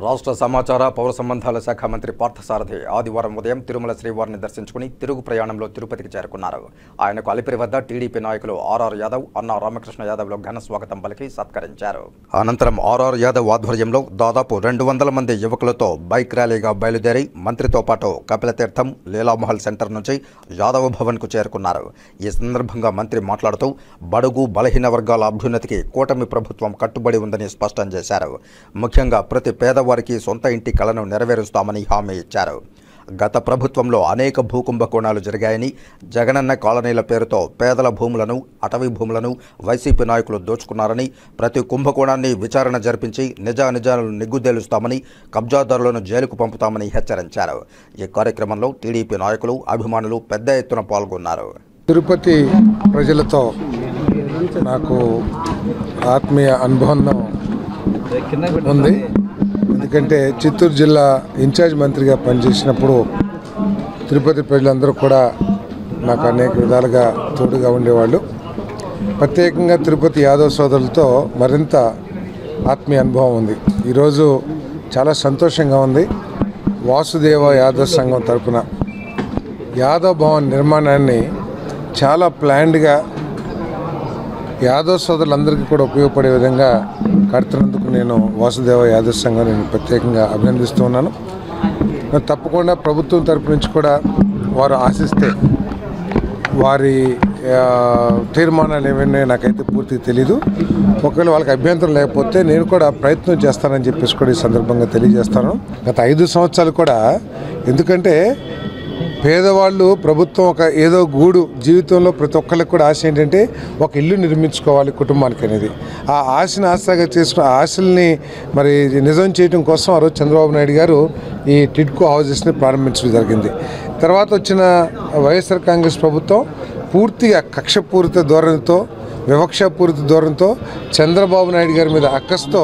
రాష్ట్ర సమాచార పౌర సంబంధాల శాఖ మంత్రి పార్థసారథి ఆదివారం ఉదయం తిరుమల శ్రీవారిని దర్శించుకుని తిరుగు ప్రయాణంలో తిరుపతికి చేరుకున్నారు. ఆయనకు అలిపిరి వద్ద టీడీపీ నాయకులు ఆర్ఆర్ యాదవ్, అన్నా రామకృష్ణ యాదవ్లు ఘన స్వాగతం పలికి సత్కరించారు. అనంతరం ఆర్ఆర్ యాదవ్ ఆధ్వర్యంలో దాదాపు 200 మంది యువకులతో బైక్ ర్యాలీగా బయలుదేరి మంత్రితో పాటు కపిలతీర్థం, లీలామహల్ సెంటర్ నుంచి యాదవ భవన్కు చేరుకున్నారు. ఈ సందర్భంగా మంత్రి మాట్లాడుతూ బడుగు బలహీన వర్గాల అభ్యున్నతికి కూటమి ప్రభుత్వం కట్టుబడి ఉందని స్పష్టం చేశారు. ముఖ్యంగా ప్రతి పేదవారికి సొంత ఇంటి కలను నెరవేరుస్తామని హామీ ఇచ్చారు. గత ప్రభుత్వంలో అనేక భూకుంభకోణాలు జరిగాయని, జగనన్న కాలనీల పేరుతో పేదల భూములను, అటవీ భూములను వైసీపీ నాయకులు దోచుకున్నారని, ప్రతి కుంభకోణాన్ని విచారణ జరిపించి నిజానిజాలను నిగ్గుదేలుస్తామని, కబ్జాదారులను జైలుకు పంపుతామని హెచ్చరించారు. ఈ కార్యక్రమంలో టీడీపీ నాయకులు, అభిమానులు పెద్ద ఎత్తున పాల్గొన్నారు. తిరుపతి ప్రజలతో నాకు ఆత్మీయ అనుబంధం ఉంది. ఎందుకంటే చిత్తూరు జిల్లా ఇన్ఛార్జ్ మంత్రిగా పనిచేసినప్పుడు తిరుపతి ప్రజలందరూ కూడా నాకు అనేక విధాలుగా తోడుగా ఉండేవాళ్ళు. ప్రత్యేకంగా తిరుపతి యాదవ్ సోదరులతో మరింత ఆత్మీయ అనుభవం ఉంది. ఈరోజు చాలా సంతోషంగా ఉంది. వాసుదేవ యాదవ్ సంఘం తరఫున యాదవ్ భవన్ నిర్మాణాన్ని చాలా ప్లాన్డ్గా యాదవ్ సోదరులందరికీ కూడా ఉపయోగపడే విధంగా కడుతున్నందుకు నేను వాసుదేవ యాదవ్ సంఘం నేను ప్రత్యేకంగా అభినందిస్తూ ఉన్నాను. తప్పకుండా ప్రభుత్వం తరపు నుంచి కూడా వారు ఆశిస్తే వారి తీర్మానాలు ఏమైనా నాకైతే పూర్తిగా తెలీదు. ఒకవేళ వాళ్ళకి అభ్యంతరం లేకపోతే నేను కూడా ప్రయత్నం చేస్తానని చెప్పేసి కూడా ఈ సందర్భంగా తెలియజేస్తాను. గత 5 సంవత్సరాలు కూడా, ఎందుకంటే పేదవాళ్ళు ప్రభుత్వం ఒక ఏదో గూడు జీవితంలో ప్రతి ఒక్కరికి కూడా ఆశ ఏంటంటే ఒక ఇల్లు నిర్మించుకోవాలి కుటుంబానికి అనేది. ఆ ఆశను ఆశగా చేసుకున్న ఆశల్ని మరి నిజం చేయడం కోసం ఆ రోజు చంద్రబాబు నాయుడు గారు ఈ టిడ్కో హౌజెస్ని ప్రారంభించడం జరిగింది. తర్వాత వచ్చిన వైఎస్ఆర్ కాంగ్రెస్ ప్రభుత్వం పూర్తిగా కక్షపూరిత ధోరణితో, వివక్షపూరిత ధోరణితో చంద్రబాబు నాయుడు గారి మీద అక్కస్తో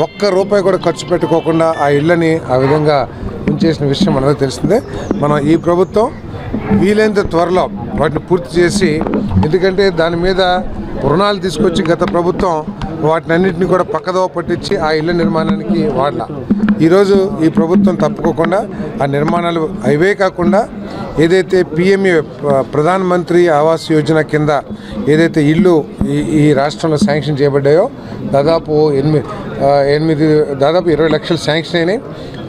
₹1 కూడా ఖర్చు పెట్టుకోకుండా ఆ ఇళ్ళని ఆ విధంగా ఉంచేసిన విషయం మనకు తెలిసిందే. మనం ఈ ప్రభుత్వం వీలైనంత త్వరలో వాటిని పూర్తి చేసి, ఎందుకంటే దాని మీద రుణాలు తీసుకొచ్చి గత ప్రభుత్వం వాటిని అన్నింటినీ కూడా పక్కదోవ పట్టించి ఆ ఇళ్ళ నిర్మాణానికి వాడలా. ఈరోజు ఈ ప్రభుత్వం తప్పుకోకుండా ఆ నిర్మాణాలు అవే కాకుండా ఏదైతే పిఎంఏ ప్రధాన మంత్రి ఆవాస్ యోజన కింద ఏదైతే ఇళ్ళు ఈ రాష్ట్రంలో శాంక్షన్ చేయబడ్డాయో దాదాపు 20 లక్షలు శాంక్షన్ అయినాయి.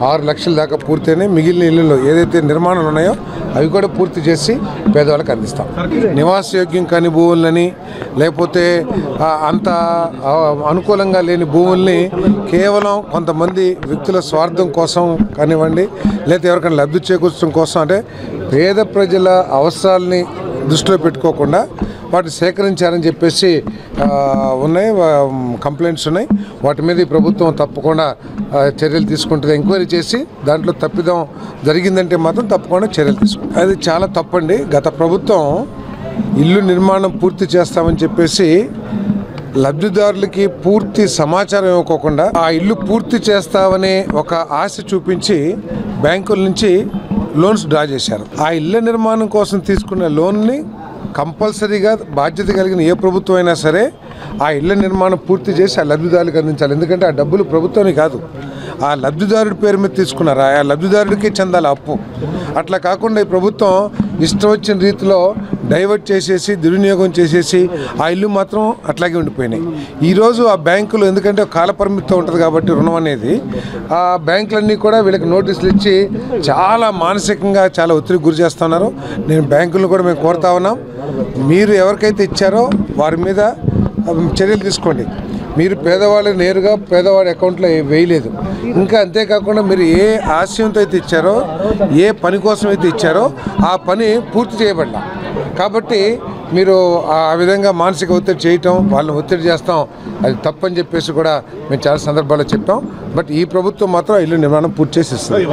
6 లక్షల దాకా పూర్తయినాయి. మిగిలిన ఇళ్ళలో ఏదైతే నిర్మాణాలు ఉన్నాయో అవి కూడా పూర్తి చేసి పేదవాళ్ళకి అందిస్తాం. నివాసయోగ్యం కాని భూములని, లేకపోతే అంత అనుకూలంగా లేని భూముల్ని కేవలం కొంతమంది వ్యక్తుల స్వార్థం కోసం కానివ్వండి, లేకపోతే ఎవరికైనా లబ్ధి చేకూర్చడం కోసం, అంటే పేద ప్రజల అవసరాలని దృష్టిలో పెట్టుకోకుండా వాటిని సేకరించారని చెప్పేసి ఉన్నాయి, కంప్లైంట్స్ ఉన్నాయి. వాటి మీద ఈ ప్రభుత్వం తప్పకుండా చర్యలు తీసుకుంటుంది. ఎంక్వైరీ చేసి దాంట్లో తప్పిదం జరిగిందంటే మాత్రం తప్పకుండా చర్యలు తీసుకుంటుంది. అది చాలా తప్పండి. గత ప్రభుత్వం ఇల్లు నిర్మాణం పూర్తి చేస్తామని చెప్పేసి లబ్ధిదారులకి పూర్తి సమాచారం ఇవ్వకోకుండా ఆ ఇల్లు పూర్తి చేస్తామనే ఒక ఆశ చూపించి బ్యాంకుల నుంచి లోన్స్ డ్రా చేశారు. ఆ ఇళ్ళ నిర్మాణం కోసం తీసుకున్న లోన్ని కంపల్సరీగా బాధ్యత కలిగిన ఏ ప్రభుత్వం అయినా సరే ఆ ఇళ్ళ నిర్మాణం పూర్తి చేసి ఆ లబ్ధిదారులకు అందించాలి. ఎందుకంటే ఆ డబ్బులు ప్రభుత్వానికి కాదు, ఆ లబ్ధిదారుడి పేరు మీద తీసుకున్నారు. ఆ లబ్ధిదారుడికి చెందాలి అప్పు. అట్లా కాకుండా ఈ ప్రభుత్వం ఇష్టం వచ్చిన రీతిలో డైవర్ట్ చేసేసి, దుర్వినియోగం చేసేసి ఆ ఇల్లు మాత్రం అట్లాగే ఉండిపోయినాయి. ఈరోజు ఆ బ్యాంకులు, ఎందుకంటే కాలపరిమితితో ఉంటుంది కాబట్టి రుణం అనేది, ఆ బ్యాంకులన్నీ కూడా వీళ్ళకి నోటీసులు ఇచ్చి చాలా మానసికంగా చాలా ఒత్తిడికి గురి చేస్తున్నారు. నేను బ్యాంకులను కూడా మేము కోరుతా ఉన్నాం, మీరు ఎవరికైతే ఇచ్చారో వారి మీద చర్యలు తీసుకోండి. మీరు పేదవాళ్ళకి నేరుగా పేదవాడి అకౌంట్లో వేయలేదు. ఇంకా అంతేకాకుండా మీరు ఏ ఆశయంతో అయితే ఇచ్చారో, ఏ పని కోసం అయితే ఇచ్చారో ఆ పని పూర్తి చేయబడ్డా. కాబట్టి మీరు ఆ విధంగా మానసిక ఒత్తిడి చేయటం, వాళ్ళని ఒత్తిడి చేస్తాం, అది తప్పని చెప్పేసి కూడా మేము చాలా సందర్భాల్లో చెప్పాం. బట్ ఈ ప్రభుత్వం మాత్రం ఇల్లు నిర్మాణం పూర్తి చేసి ఇస్తుంది.